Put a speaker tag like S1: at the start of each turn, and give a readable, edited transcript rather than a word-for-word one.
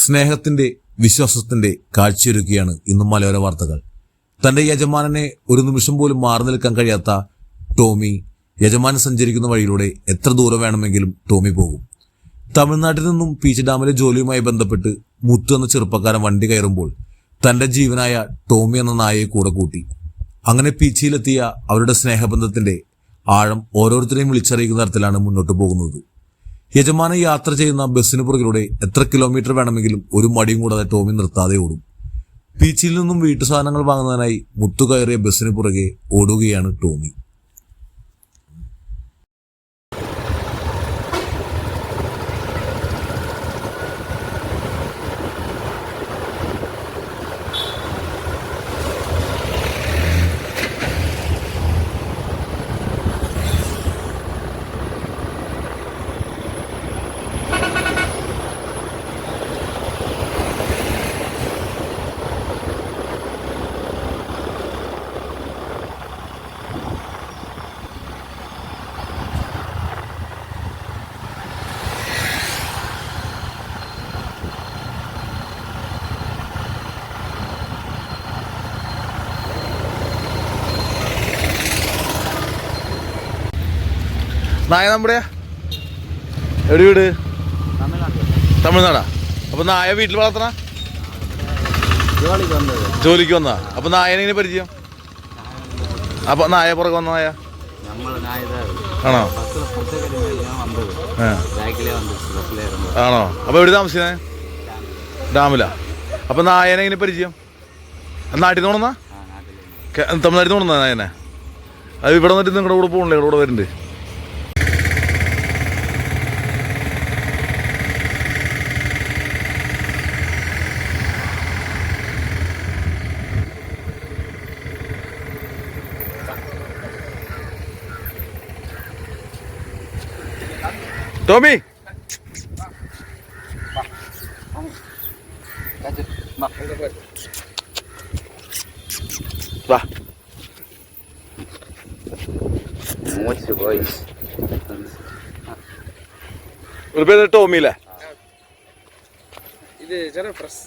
S1: സ്നേഹത്തിന്റെ വിശ്വാസത്തിന്റെ കാഴ്ചയൊരുക്കുകയാണ് ഇന്നും മലയോര വാർത്തകൾ. തന്റെ യജമാനനെ ഒരു നിമിഷം പോലും മാറി നിൽക്കാൻ കഴിയാത്ത ടോമി യജമാനൻ സഞ്ചരിക്കുന്ന വഴിയിലൂടെ എത്ര ദൂരം വേണമെങ്കിലും ടോമി പോകും. തമിഴ്നാട്ടിൽ നിന്നും പീച്ച് ഡാമിലെ ജോലിയുമായി ബന്ധപ്പെട്ട് മുത്തു എന്ന ചെറുപ്പക്കാരൻ വണ്ടി കയറുമ്പോൾ തന്റെ ജീവനായ ടോമി എന്ന നായയെ കൂടെ കൂട്ടി. അങ്ങനെ പീച്ചിയിലെത്തിയ അവരുടെ സ്നേഹബന്ധത്തിന്റെ ആഴം ഓരോരുത്തരെയും വിളിച്ചറിയിക്കുന്ന തരത്തിലാണ് മുന്നോട്ട് പോകുന്നത്. യജമാനൻ യാത്ര ചെയ്യുന്ന ബസ്സിന് പുറകിലൂടെ എത്ര കിലോമീറ്റർ വേണമെങ്കിലും ഒരു മടിയും കൂടാതെ ടോമി നിർത്താതെ ഓടും. പീച്ചിയിൽ നിന്നും വീട്ടു സാധനങ്ങൾ വാങ്ങുന്നതിനായി മുത്തു കയറിയ ബസ്സിന് പുറകെ ഓടുകയാണ് ടോമി. നായ നമ്മുടെ എവിടെ വീട്? തമിഴ്നാടാ. അപ്പൊ നായ വീട്ടിൽ വളർത്തണ? ജോലിക്ക് വന്നാ? അപ്പൊ നായനെ പരിചയം? അപ്പൊ നായ പുറകെ വന്ന നായ ആണോ? ആണോ? അപ്പൊ എവിടെ താമസിക്കുന്നേ? ഡാമിലാ. അപ്പൊ നായനെ എങ്ങനെ പരിചയം? നാട്ടിൽ നിന്ന് കൊണ്ടുവന്നാ? തമിഴ്നാട്ടിൽ നിന്ന് കൊണ്ടുവന്നാ നായനെ? അത് ഇവിടെ വന്നിട്ട് നിങ്ങളുടെ കൂടെ പോകണില്ലേ? ഇവിടെ വരുന്നുണ്ട്. ടോമി വാ. ഒരു പേര് ടോമിയില്ലേ?
S2: ഇത് ജെറഫ്രസ്.